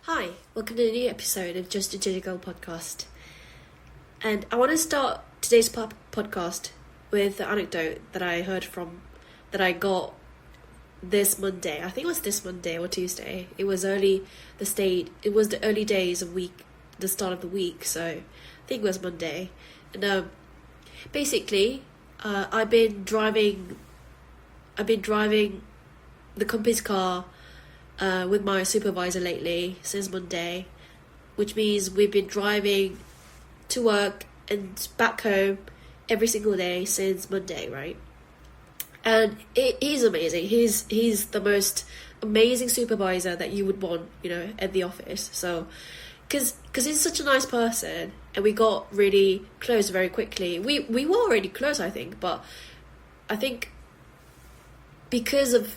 Hi, welcome to a new episode of Just a Ginger Girl podcast. And I want to start today's podcast with the anecdote that I got this Monday. I think it was this Monday or Tuesday. It was the early days of the start of the week, so I think it was Monday. And basically, I've been driving the company's car with my supervisor lately since Monday, which means we've been driving to work and back home every single day since Monday, right? And he's amazing. He's the most amazing supervisor that you would want, at the office. So, because he's such a nice person, and we got really close very quickly. We were already close, I think, but I think because of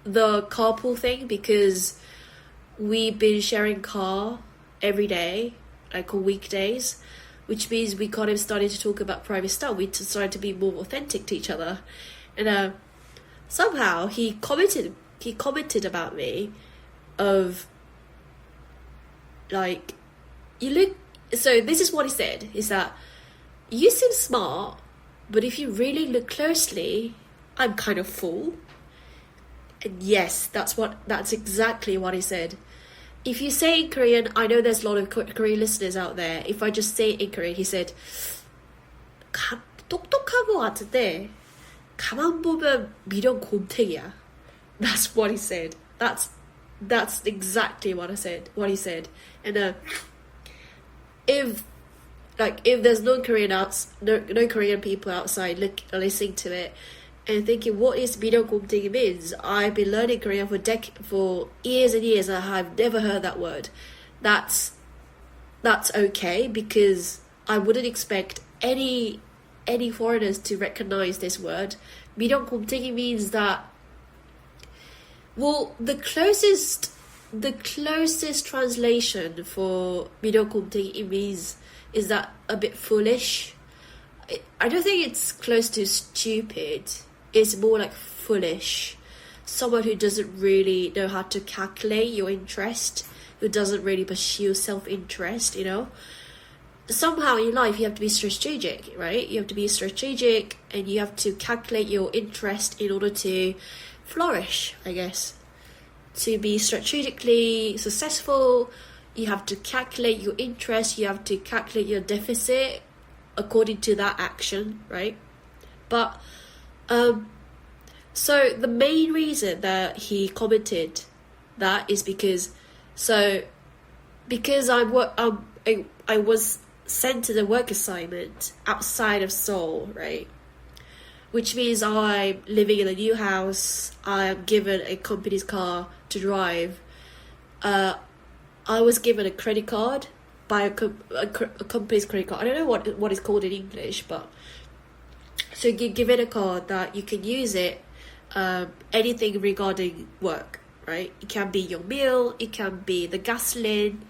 the carpool thing, because we've been sharing car every day, like on weekdays, which means we kind of started to talk about private stuff. We started to be more authentic to each other, and somehow he commented about me of like, you look. So this is what he said: is that you seem smart, but if you really look closely, I'm kind of full. And yes, that's exactly what he said. If you say in Korean, I know there's a lot of Korean listeners out there. If I just say it in Korean, he said, 똑똑한 것 같은데 가만 보면 미련 곰탱이야. That's what he said. That's exactly what he said. And if there's no Korean people outside listening to it and thinking, what is 미련 곰탱이 means? I've been learning Korean for years and years, and I've never heard that word. That's okay, because I wouldn't expect any foreigners to recognize this word. 미련 곰탱이 means that, well, the closest translation for 미련 곰탱이 means is that a bit foolish. I don't think it's close to stupid. It's more like foolish. Someone who doesn't really know how to calculate your interest, who doesn't really pursue self-interest, Somehow in life you have to be strategic, right? You have to be strategic and you have to calculate your interest in order to flourish, I guess. To be strategically successful, you have to calculate your interest, you have to calculate your deficit according to that action, right? But so the main reason that he commented that is because I was sent to the work assignment outside of Seoul, right? Which means I'm living in a new house. I am given a company's car to drive. I was given a credit card by a company's credit card. I don't know what it's called in English, but so you give it a card that you can use it anything regarding work, right? It can be your meal, it can be the gasoline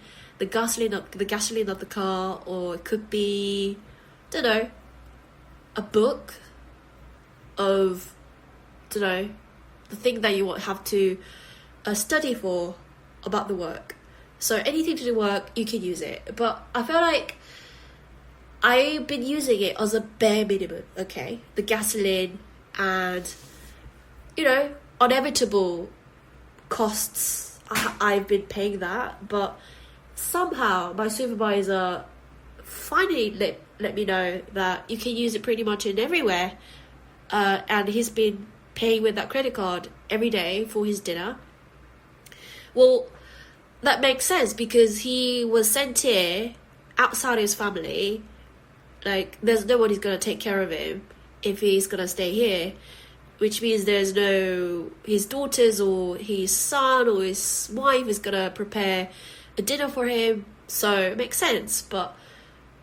of the car, or it could be, a book of, the thing that you have to study for about the work. So anything to do work, you can use it. But I feel like I've been using it as a bare minimum, okay? The gasoline and, inevitable costs. I've been paying that. But somehow my supervisor finally let me know that you can use it pretty much in everywhere. And he's been paying with that credit card every day for his dinner. Well, that makes sense because he was sent here outside his family. Like, there's no one who's going to take care of him if he's going to stay here, which means there's no, his daughters or his son or his wife is going to prepare a dinner for him. So it makes sense. But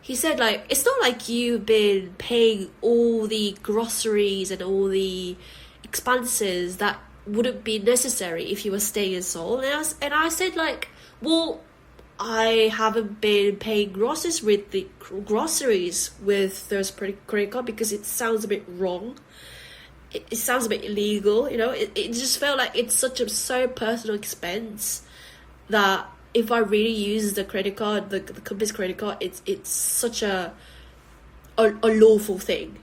he said, it's not like you've been paying all the groceries and all the expenses that wouldn't be necessary if you were staying in Seoul. And I said, well, I haven't been paying groceries with those credit card because it sounds a bit wrong. It sounds a bit illegal, It just felt like it's so personal expense that if I really use the credit card, the company's credit card, it's such a lawful thing.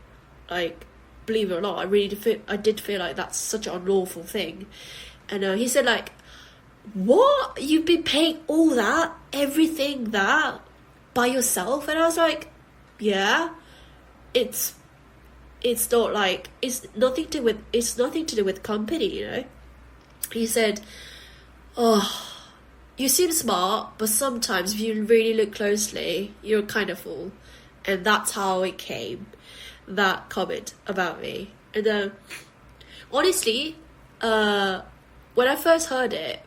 Like, believe it or not, I did feel like that's such an unlawful thing. And he said, like, what? You've been paying all that, everything that, by yourself? And I was like, yeah, it's not like, it's nothing to do with company, you know. He said, oh, you seem smart, but sometimes if you really look closely, you're kind of fool. And that's how it came, that comment about me. And honestly, when I first heard it,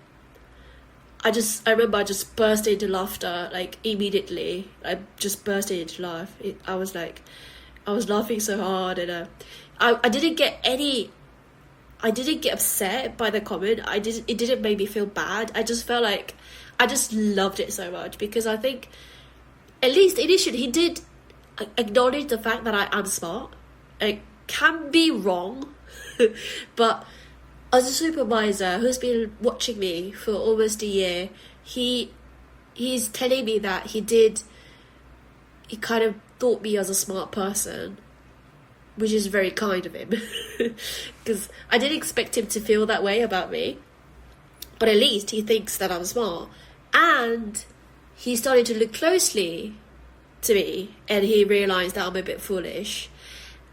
I remember I just burst into laughter, like, immediately. I just burst into laugh. I was laughing so hard, and I didn't get upset by the comment. It didn't make me feel bad. I just felt like I just loved it so much, because I think, at least initially, he did acknowledge the fact that I am smart. I can be wrong, but as a supervisor who's been watching me for almost a year, he's telling me that he kind of thought me as a smart person, which is very kind of him, because I didn't expect him to feel that way about me, but at least he thinks that I'm smart. And he started to look closely to me, and he realised that I'm a bit foolish.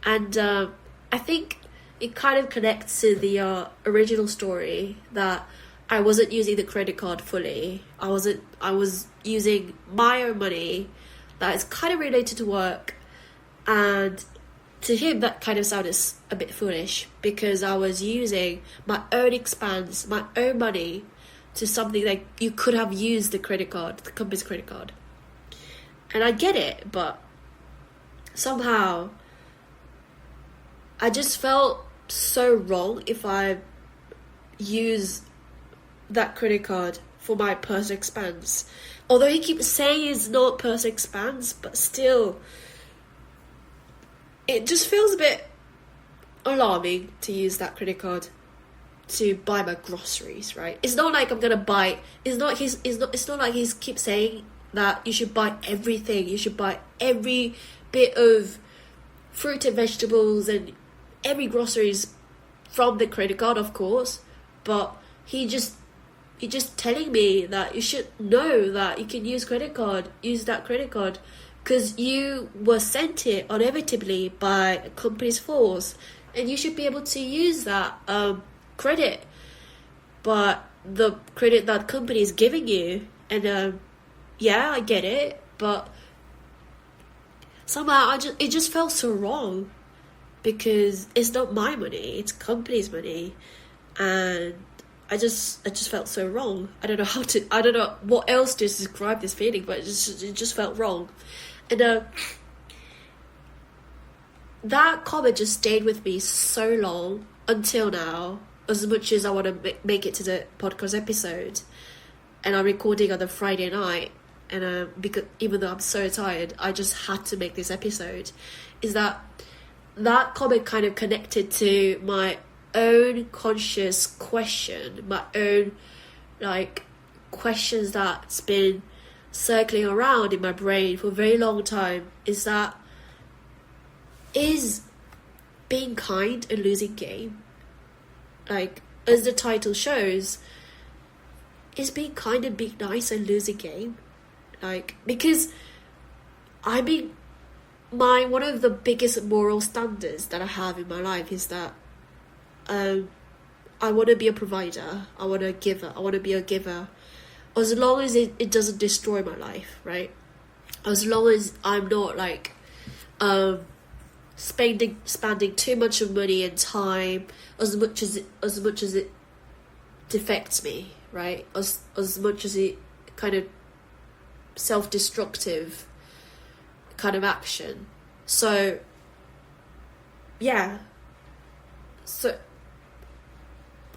And I think it kind of connects to the original story, that I wasn't using the credit card fully. I was using my own money that is kind of related to work, and to him that kind of sounded a bit foolish, because I was using my own expense, my own money, to something like you could have used the credit card, the company's credit card. And I get it, but somehow I just felt so wrong if I use that credit card for my personal expense. Although he keeps saying it's not personal expense, but still, it just feels a bit alarming to use that credit card to buy my groceries, right? It's not like I'm gonna buy. It's not like he's keeps saying that you should buy everything. You should buy every bit of fruit and vegetables and every groceries from the credit card, of course. But he's just telling me that you should know that you can use that credit card, because you were sent it inevitably by a company's force, and you should be able to use that credit, but the credit that company is giving you. And yeah, I get it, but somehow it just felt so wrong, because it's not my money, it's company's money, and I just felt so wrong. I don't know what else to describe this feeling, but it just felt wrong. And that comment just stayed with me so long, until now, as much as I want to make it to the podcast episode, and I'm recording on a Friday night, and because even though I'm so tired, I just had to make this episode, is that comment kind of connected to my own conscious question, my own like questions that's been circling around in my brain for a very long time, is being kind a losing game? Like, as the title shows, is being kind and being nice a losing game? Like, because I mean, one of the biggest moral standards that I have in my life is that I want to be a provider. I want to be a giver, as long as it doesn't destroy my life, right? As long as I'm not like spending too much of money and time, as much as it defects me, right? As much as it kind of self-destructive kind of action. So yeah, so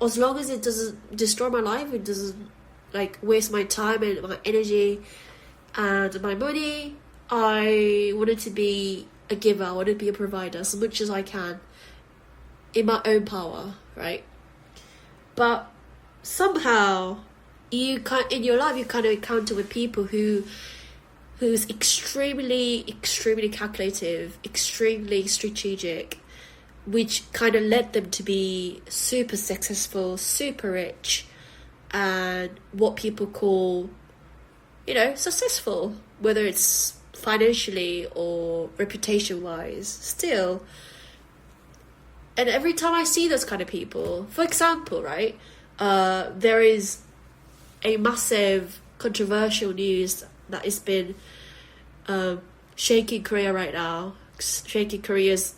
as long as it doesn't destroy my life, it doesn't like waste my time and my energy and my money, I wanted to be a giver. I wanted to be a provider as much as I can in my own power, right? But somehow in your life you kind of encounter with people who's extremely calculative, extremely strategic, which kind of led them to be super successful, super rich, and what people call, successful, whether it's financially or reputation wise still. And every time I see those kind of people, for example, right, there is a massive controversial news that has been shaking Korea right now, shaking Korea's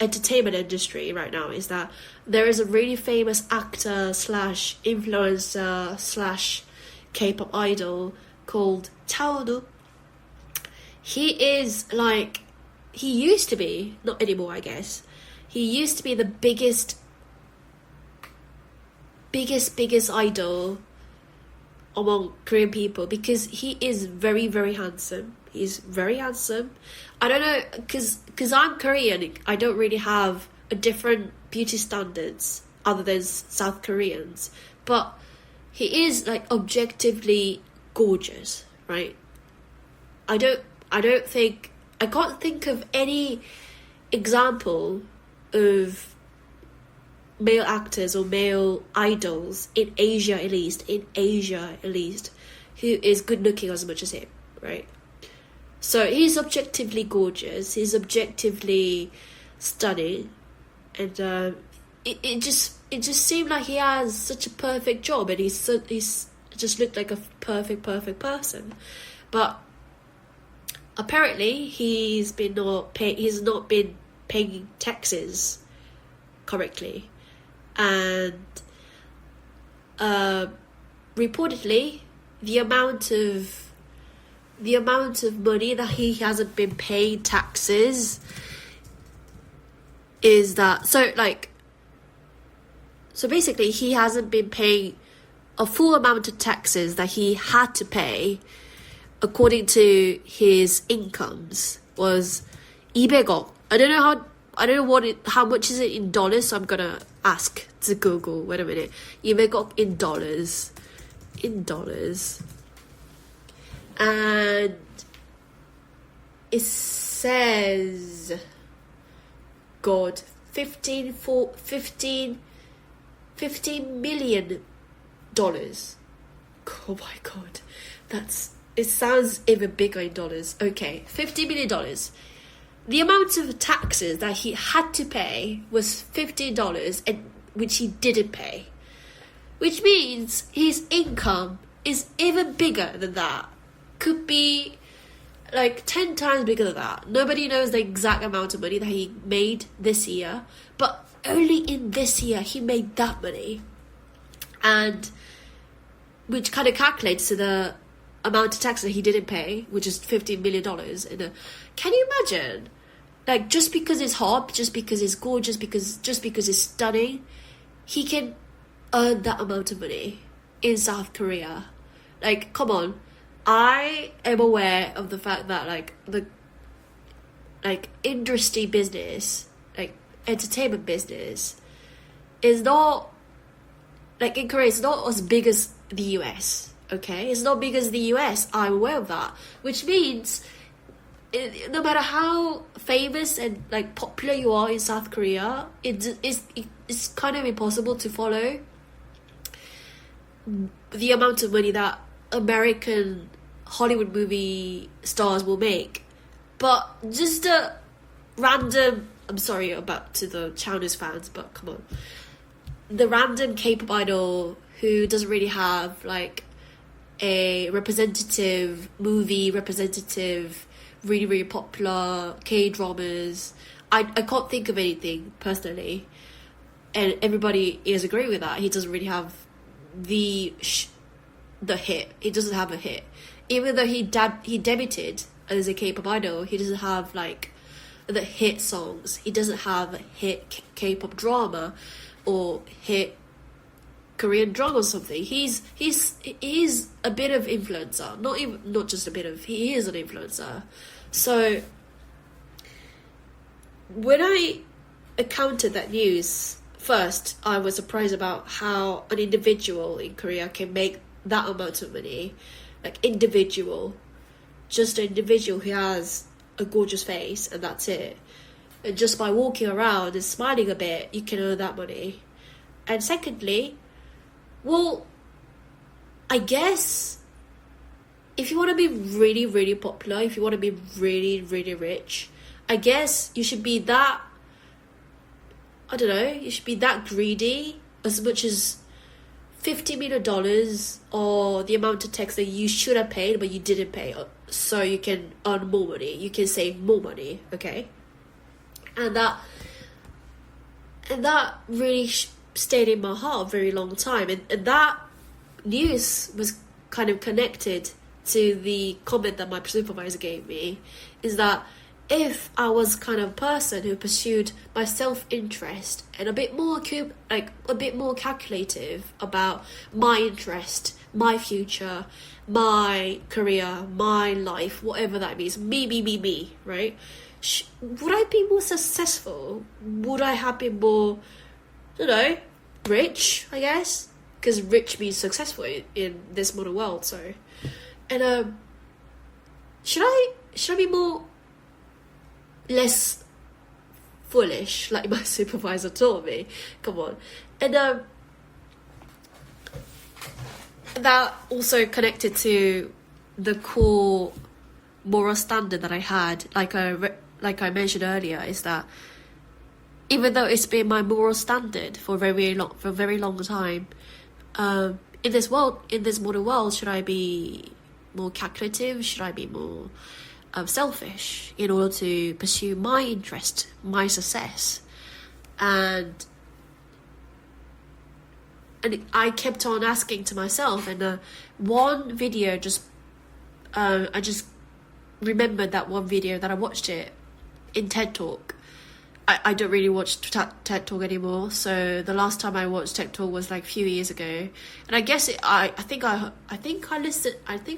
entertainment industry right now, is that there is a really famous actor slash influencer slash K-pop idol called Taonu. He used to be, not anymore I guess, he used to be the biggest idol among Korean people, because he is very, very handsome. He's very handsome. I don't know, because I'm Korean, I don't really have a different beauty standards other than South Koreans, but he is objectively gorgeous, right? I can't think of any example of male actors or male idols in Asia at least, who is good looking as much as him, right? So he's objectively gorgeous, he's objectively stunning, and it just seemed like he has such a perfect job, and he's just looked like a perfect person. But apparently he's not been paying taxes correctly, and reportedly the amount of money that he hasn't been paying taxes is that so basically he hasn't been paying a full amount of taxes that he had to pay according to his incomes was 200억. I don't know how much is it in dollars, so I'm gonna ask to Google. Wait a minute. 200억 in dollars. And it says, God, 15 million dollars. Oh my God, it sounds even bigger in dollars. Okay, $50 million. The amount of taxes that he had to pay was $50, and which he didn't pay, which means his income is even bigger than that. Could be 10 times bigger than that. Nobody knows the exact amount of money that he made this year, but only in this year he made that money, and which kind of calculates to the amount of tax that he didn't pay, which is $15 million. And can you imagine, just because he's hot, just because he's gorgeous, just because he's stunning, he can earn that amount of money in South Korea? Come on. I am aware of the fact that the industry business, entertainment business, is not in Korea. It's not as big as the US. Okay, it's not big as the US. I'm aware of that, which means no matter how famous and popular you are in South Korea, it's kind of impossible to follow the amount of money that American Hollywood movie stars will make. But just a random, I'm sorry about to the Chinese fans, but come on, the random K-pop idol who doesn't really have a representative movie, really, really popular K-dramas. I can't think of anything personally, and everybody is agreeing with that. He doesn't really have the hit. He doesn't have a hit, even though he debuted as a K-pop idol. He doesn't have the hit songs. He doesn't have a hit K-pop drama or hit Korean drama or something. He's a bit of influencer, not just a bit of. He is an influencer. So when I encountered that news first, I was surprised about how an individual in Korea can make that amount of money. Like, just an individual who has a gorgeous face, and that's it. And just by walking around and smiling a bit, you can earn that money. And secondly, well, I guess if you want to be really, really popular, if you want to be really, really rich, I guess you should be that, I don't know, you should be that greedy as much as $50 million or the amount of tax that you should have paid but you didn't pay, so you can earn more money, you can save more money, okay? And that really stayed in my heart a very long time, and that news was kind of connected to the comment that my supervisor gave me, is that if I was kind of person who pursued my self-interest and a bit more calculative about my interest, my future, my career, my life, whatever that means, me, right? Would I be more successful? Would I have been more, rich, I guess? Because rich means successful in this modern world, so. And should I be less foolish, like my supervisor told me? Come on. And that also connected to the core moral standard that I had, like I mentioned earlier, is that even though it's been my moral standard for a very long time, in this modern world, should I be more calculative? Should I be more selfish in order to pursue my interest, my success? And I kept on asking to myself, and one video I just remembered that one video that I watched it in TED Talk. I don't really watch TED Talk anymore, so the last time I watched TED Talk was like a few years ago, and I guess I think I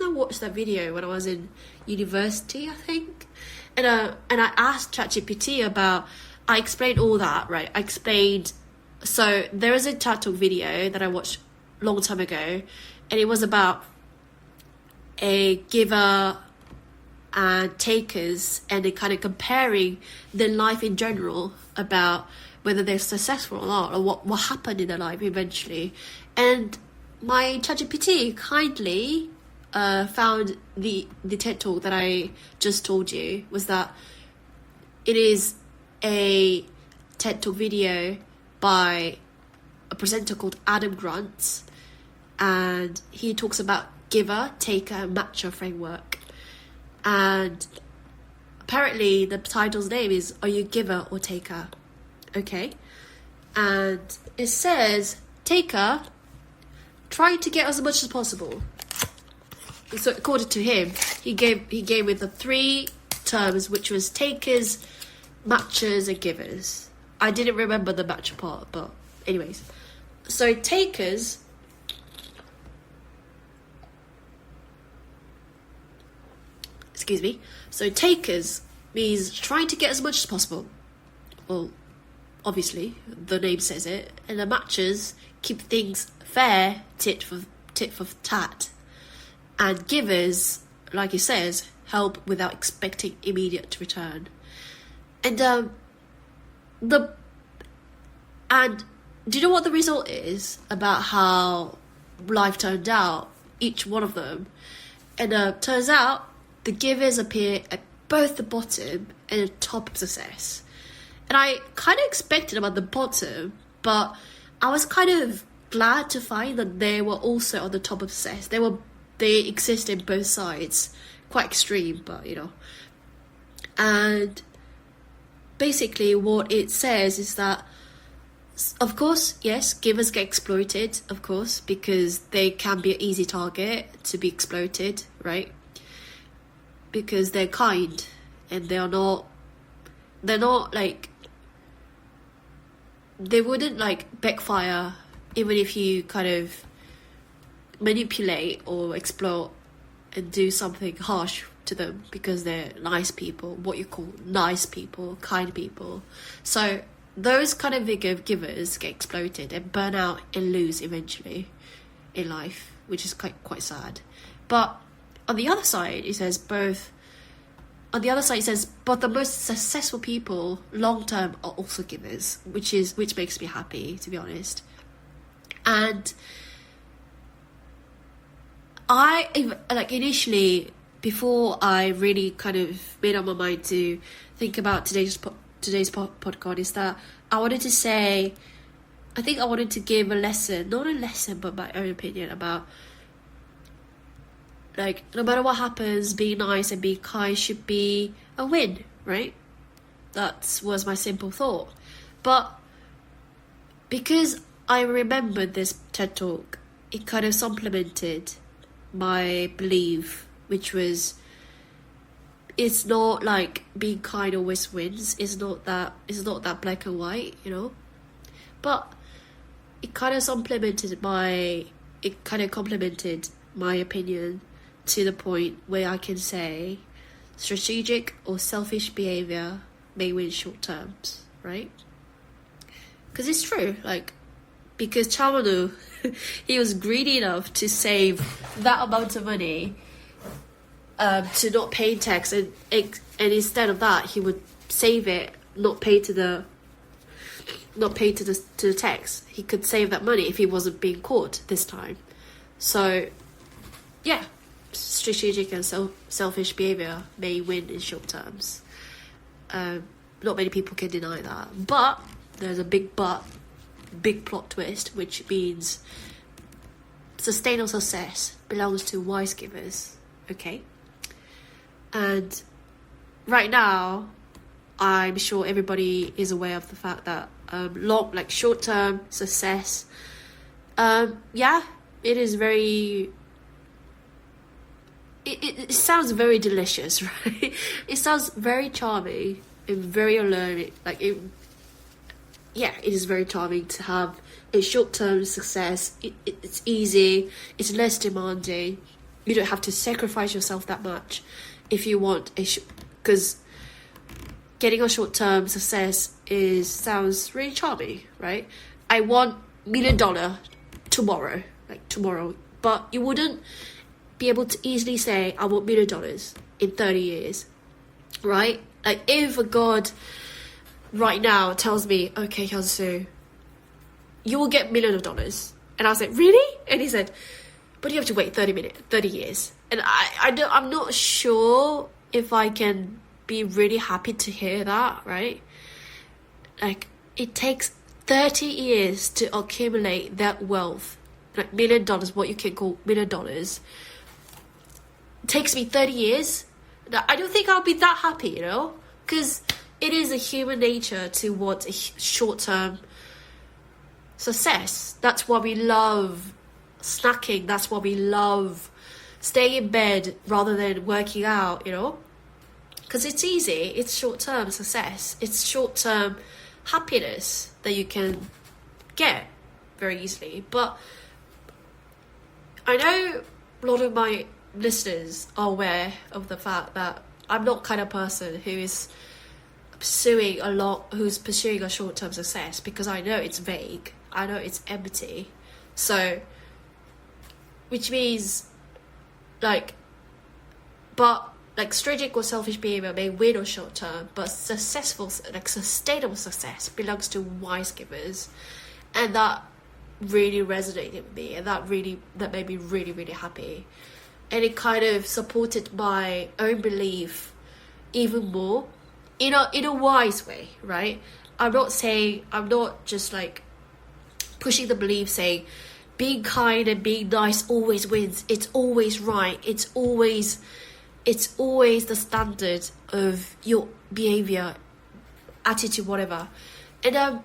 watched that video when I was in university, I think, and I asked ChatGPT about. I explained all that, right? So there is a TED Talk video that I watched a long time ago, and it was about a giver and takers, and they're kind of comparing their life in general about whether they're successful or not, or what happened in their life eventually. And my ChatGPT kindly found the TED Talk that I just told you, was that it is a TED Talk video by a presenter called Adam Grant, and he talks about giver, taker, and matcher framework. And apparently the title's name is Are You Giver or Taker? Okay. And it says taker, trying to get as much as possible. So according to him, he gave me the three terms, which was takers, matchers, and givers. I didn't remember the matcher part, but anyways. So takers, excuse me. So takers means trying to get as much as possible. Well, obviously, the name says it. And the matchers keep things fair, tit for tat. And givers, like it says, help without expecting immediate return. And do you know what the result is about how life turned out? Each one of them, and turns out the givers appear at both the bottom and the top of success. And I kind of expected them at the bottom, but I was kind of glad to find that they were also on the top of success. They exist in both sides. Quite extreme, but And basically what it says is that, of course, yes, givers get exploited, of course, because they can be an easy target to be exploited, right? Because they're kind and they're not like, they wouldn't like backfire even if you kind of manipulate or exploit and do something harsh to them, because they're nice people, what you call nice people, kind people. So those kind of givers get exploited and burn out and lose eventually in life, which is quite sad. But on the other side, it says but the most successful people long term are also givers, which makes me happy, to be honest. And I, like, initially, before I really kind of made up my mind to think about today's podcast, is that I wanted to say, I think I wanted to give a lesson, not a lesson, but my own opinion about, like, no matter what happens, being nice and being kind should be a win, right? That was my simple thought. But because I remembered this TED Talk, it kind of supplemented my belief, which was, it's not like being kind always wins. It's not that black and white, you know. But it kind of complemented my opinion to the point where I can say strategic or selfish behavior may win short terms, right? Because it's true, like, because Chamanu, he was greedy enough to save that amount of money to not pay tax, and instead of that, he would save it, not pay to the tax. He could save that money if he wasn't being caught this time. So, yeah, strategic and selfish behavior may win in short terms. Not many people can deny that, but there's a big plot twist, which means sustainable success belongs to wise givers. Okay. And right now, I'm sure everybody is aware of the fact that short-term success, it is very. It sounds very delicious, right? It sounds very charming and very alluring. It is very charming to have a short-term success. It's easy. It's less demanding. You don't have to sacrifice yourself that much if you want because getting a short-term success sounds really charming, right? I want $1 million tomorrow, but you wouldn't be able to easily say I want $1 million in 30 years, right? Like, if a God right now tells me, okay, Hyunsu, you will get $1 million, and I said, really? And he said, but you have to wait 30 years. And I'm not sure if I can be really happy to hear that, right? Like, it takes 30 years to accumulate that wealth, like $1 million, what you can call $1 million. It takes me 30 years. I don't think I'll be that happy, you know? Because it is a human nature to want a short-term success. That's why we love snacking. That's why we love staying in bed rather than working out, you know? Because it's easy. It's short-term success. It's short-term happiness that you can get very easily. But I know a lot of my listeners are aware of the fact that I'm not kind of person who's pursuing a short-term success, because I know it's vague. I know it's empty. So, which means, strategic or selfish behavior may win on short term, but sustainable success belongs to wise givers. And that really resonated with me, and that made me really, really happy. And it kind of supported my own belief even more in a wise way, right? I'm not just pushing the belief saying being kind and being nice always wins. It's always right. It's always the standard of your behavior, attitude, whatever. And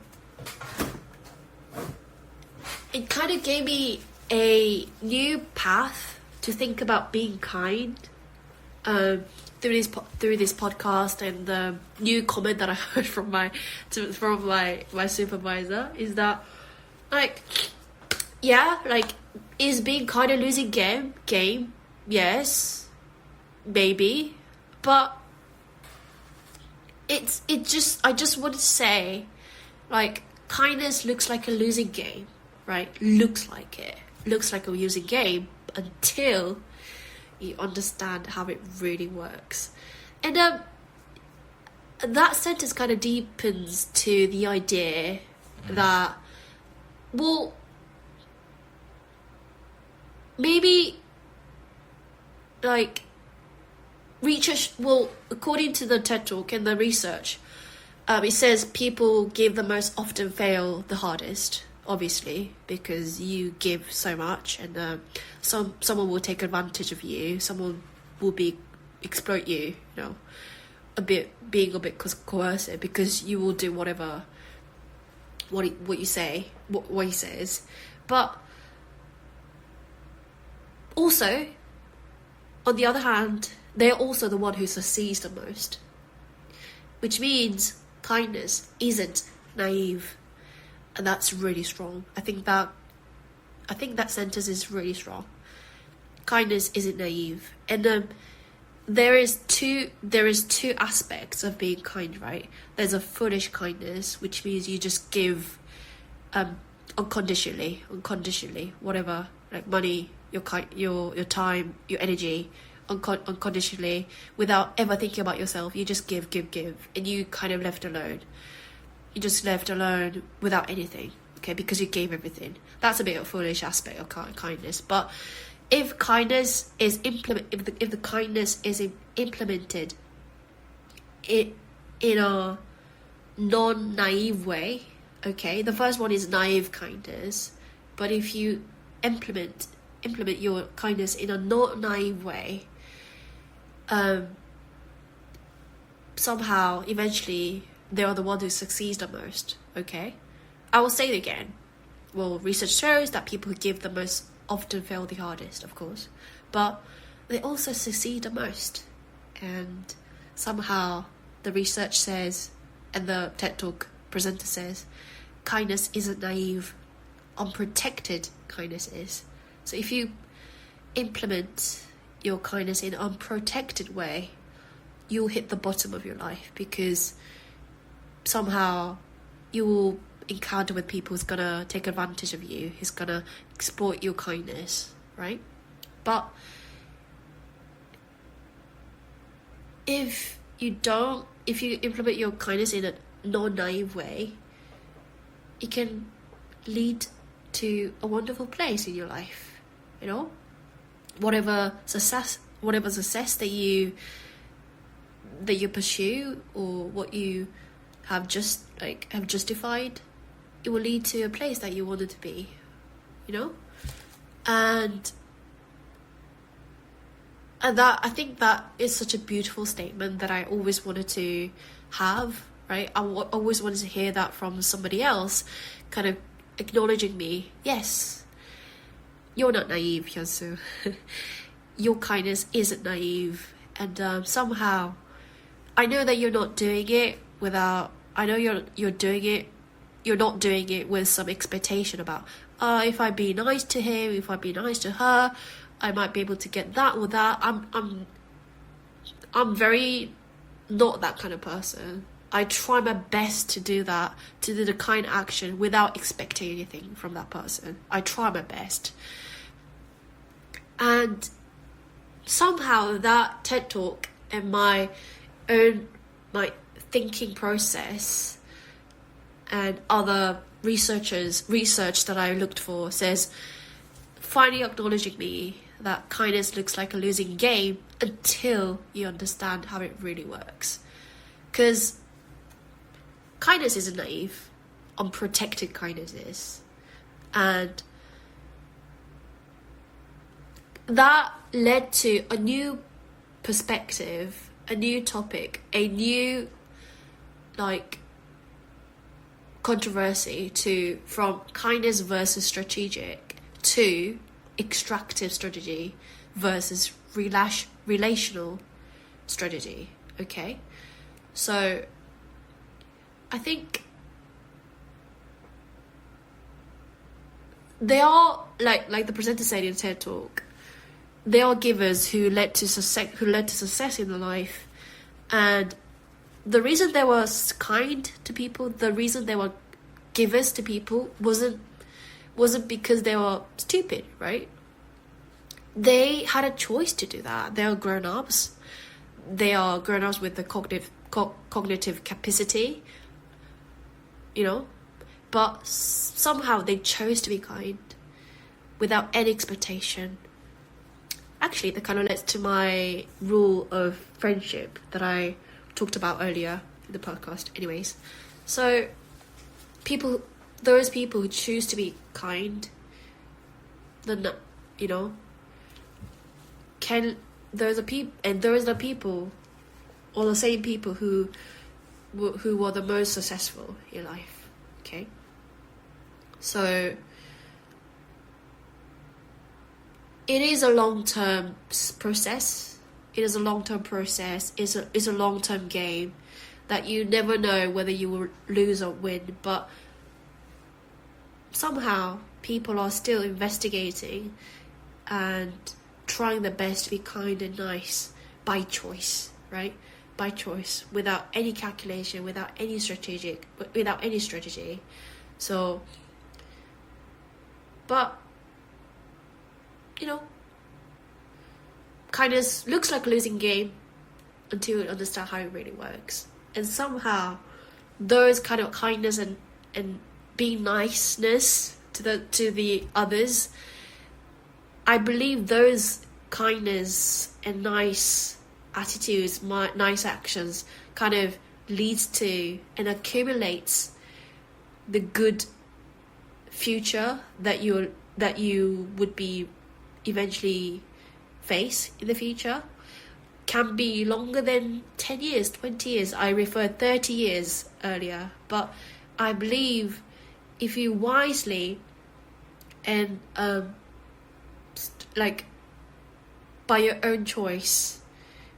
it kind of gave me a new path to think about being kind through this podcast. And the new comment that I heard from my supervisor is that, is being kind a losing game? Yes, maybe, but I just want to say Like, kindness looks like a losing game, right? Looks like it. Looks like a losing game until you understand how it really works. And that sentence kind of deepens to the idea that, well, maybe, like, research, well, according to the TED Talk and the research, it says people give the most often fail the hardest, obviously, because you give so much, and someone will take advantage of you, someone will exploit you, you know, being a bit coercive, because you will do whatever what he says. But also, on the other hand, they're also the one who succeeds the most, which means kindness isn't naive, and that's really strong. I think that sentence is really strong. Kindness isn't naive, and there is two aspects of being kind, right? There's a foolish kindness, which means you just give unconditionally, whatever, like money, your time, your energy, unconditionally, without ever thinking about yourself. You just give, and you kind of left alone. You just left alone without anything, okay, because you gave everything. That's a bit of a foolish aspect of kindness. But if kindness is if the kindness is implemented in a non-naive way, okay, the first one is naive kindness, but if you implement your kindness in a non-naive way, somehow eventually they are the one who succeeds the most, okay? I will say it again. Well, research shows that people who give the most often fail the hardest, of course, but they also succeed the most. And somehow the research says, and the TED Talk presenter says, kindness isn't naive, unprotected kindness is. So if you implement your kindness in an unprotected way, you'll hit the bottom of your life, because somehow you will encounter with people who's gonna take advantage of you, who's gonna exploit your kindness, right? But if you implement your kindness in a non-naive way, it can lead to a wonderful place in your life, you know? Whatever success that you pursue, or what you have justified, it will lead to a place that you wanted to be, you know? And that, I think that is such a beautiful statement that I always wanted to have, right? I always wanted to hear that from somebody else, kind of acknowledging me. Yes, you're not naive, Hyunsu. Your kindness isn't naive, and somehow, I know that you're not doing it without. I know you're doing it. You're not doing it with some expectation about, if I be nice to him, if I be nice to her, I might be able to get that or that. I'm very not that kind of person. I try my best to do that, to do the kind action without expecting anything from that person. I try my best. And somehow that TED Talk and my thinking process and other research that I looked for says, finally acknowledging me that kindness looks like a losing game until you understand how it really works. Because kindness isn't naive, unprotected kindness is. And that led to a new perspective, a new topic, a new controversy from kindness versus strategic to extractive strategy versus relational strategy. Okay, so I think they are like the presenter said in TED Talk. They are givers who led to success in their life, and the reason they were kind to people, the reason they were givers to people wasn't because they were stupid, right? They had a choice to do that. They are grown-ups. They are grown-ups with the cognitive capacity, but somehow they chose to be kind without any expectation. Actually, that kind of leads to my rule of friendship that I talked about earlier in the podcast. Anyways, so those people who choose to be kind, then those are the people, or the same people who were the most successful in life. Okay, so it is a long-term process. It's a long-term game that you never know whether you will lose or win. But somehow people are still investigating and trying their best to be kind and nice by choice, right? By choice, without any calculation, without any strategy. So, but kindness looks like a losing game until you understand how it really works. And somehow those kind of kindness and being niceness to the others, I believe those kindness and nice attitudes, nice actions kind of leads to and accumulates the good future that you would be eventually face in the future. Can be longer than 10 years, 20 years. I referred 30 years earlier, but I believe if you wisely and by your own choice,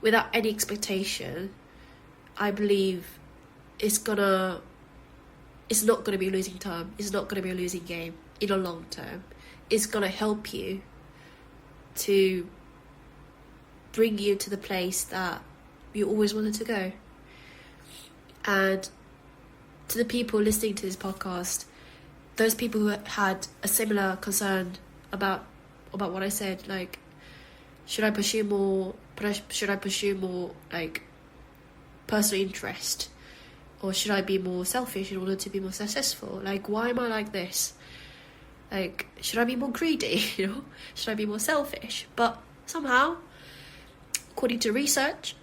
without any expectation, I believe it's not gonna be a losing term. It's not gonna be a losing game in the long term. It's gonna help you to bring you to the place that you always wanted to go. And to the people listening to this podcast, those people who had a similar concern about what I said, like, should I pursue more like personal interest, or should I be more selfish in order to be more successful? Like, why am I like this? Like, should I be more greedy? Should I be more selfish? But somehow, according to research,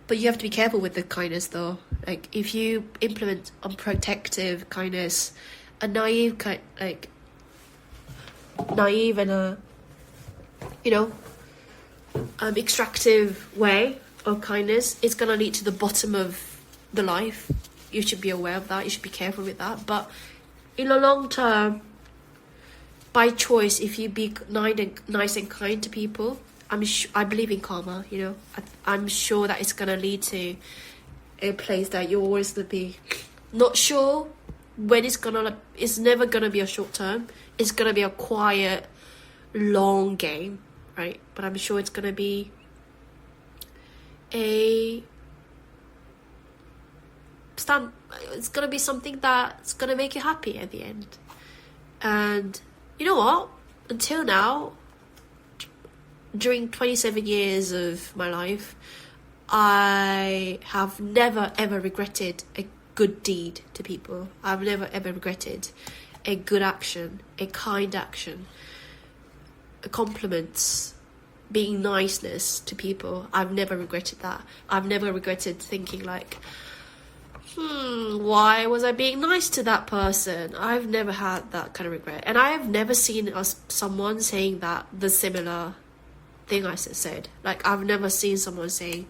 but you have to be careful with the kindness though. Like, if you implement unprotective kindness, a naive and extractive way of kindness, it's gonna lead to the bottom of the life. You should be aware of that. You should be careful with that. But in the long term, by choice, if you be nice and kind to people, I believe in karma. I'm sure that it's gonna lead to a place that you're always gonna be. Not sure when it's never gonna be a short term. It's gonna be a quiet, long game, right? But I'm sure it's gonna be it's gonna be something that's gonna make you happy at the end. And you know what? Until now, during 27 years of my life, I have never ever regretted a good deed to people. I've never ever regretted a good action, a kind action, compliments, being niceness to people. I've never regretted that. I've never regretted thinking like, why was I being nice to that person? I've never had that kind of regret. And I have never seen someone saying the similar thing I said. Like, I've never seen someone saying,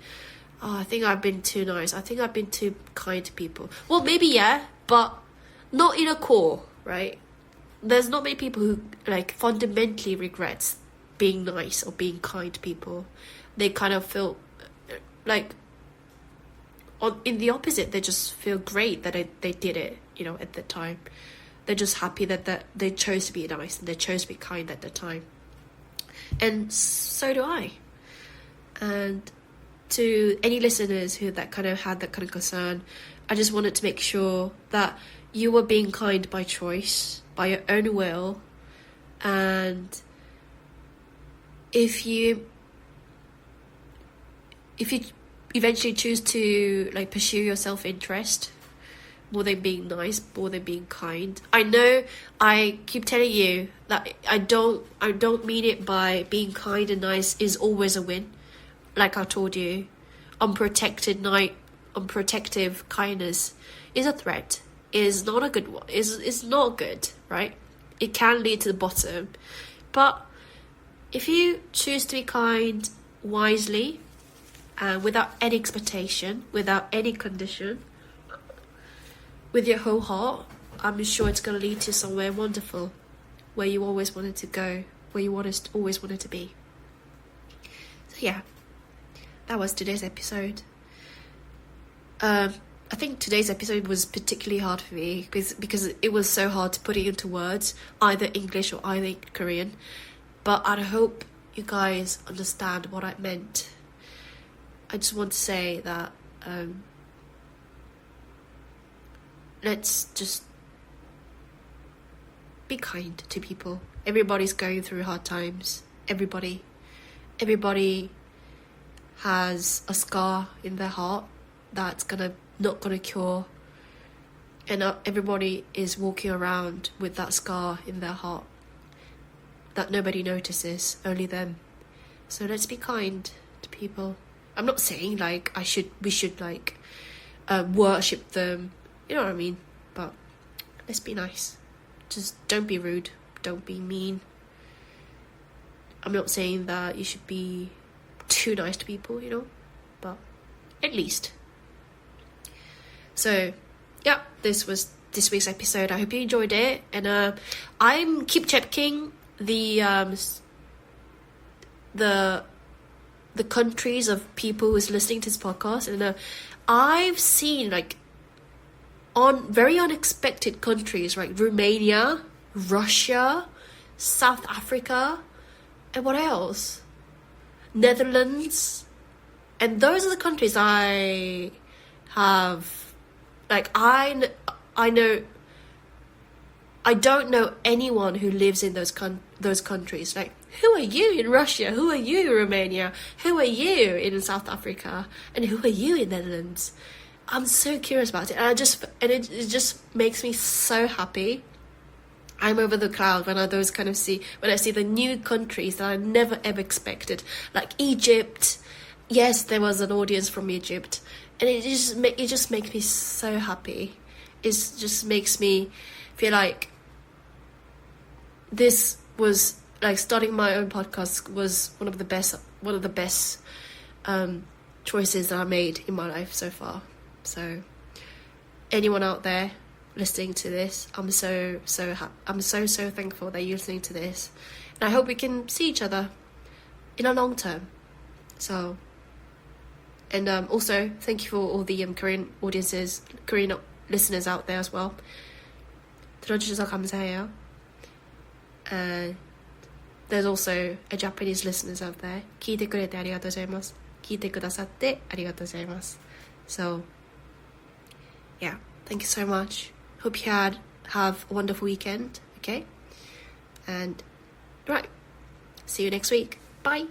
I think I've been too nice. I think I've been too kind to people. Well, maybe, yeah, but not in a core, right? There's not many people who, fundamentally regrets being nice or being kind to people. They kind of feel, in the opposite, they just feel great that they did it, at the time. They're just happy that they chose to be nice and they chose to be kind at the time. And so do I. And to any listeners who had that kind of concern, I just wanted to make sure that you were being kind by choice, by your own will, and if you eventually choose to like pursue your self-interest more than being nice, more than being kind. I know I keep telling you that I don't mean it by being kind and nice is always a win. Like I told you, unprotective kindness is a threat. Is not a good one. Is not good, right? It can lead to the bottom. But if you choose to be kind wisely, without any expectation, without any condition, with your whole heart, I'm sure it's going to lead to somewhere wonderful, where you always wanted to go, where you always wanted to be. So yeah, that was today's episode. I think today's episode was particularly hard for me because it was so hard to put it into words, either English or either Korean. But I hope you guys understand what I meant. I just want to say that let's just be kind to people. Everybody's going through hard times. Everybody has a scar in their heart that's not gonna cure, and everybody is walking around with that scar in their heart that nobody notices, only them. So let's be kind to people. I'm not saying like we should like worship them, you know what I mean, but let's be nice. Just don't be rude, don't be mean. I'm not saying that you should be too nice to people, you know, but at least. So yeah, this was this week's episode. I hope you enjoyed it, and I'm keep checking the countries of people who's listening to this podcast, and I've seen like on very unexpected countries like Romania, Russia, South Africa, and what else? Netherlands. And those are the countries I have, like, I know, I don't know anyone who lives in those countries. Like, who are you in Russia? Who are you in Romania? Who are you in South Africa? And who are you in Netherlands? I'm so curious about it, and it just makes me so happy. I'm over the cloud when I see the new countries that I never ever expected, like Egypt. Yes, there was an audience from Egypt, and it just makes me so happy. It just makes me feel like this was like starting my own podcast was one of the best choices that I made in my life so far. So anyone out there listening to this, I'm so thankful that you're listening to this, and I hope we can see each other in a long term. So, and also thank you for all the Korean listeners out there as well. 들어주셔서 감사해요. And there's also a Japanese listeners out there. 聞いてくれてありがとうございます。聞いてくださってありがとうございます。So, yeah, thank you so much. Hope you have a wonderful weekend, okay? And, right, see you next week. Bye!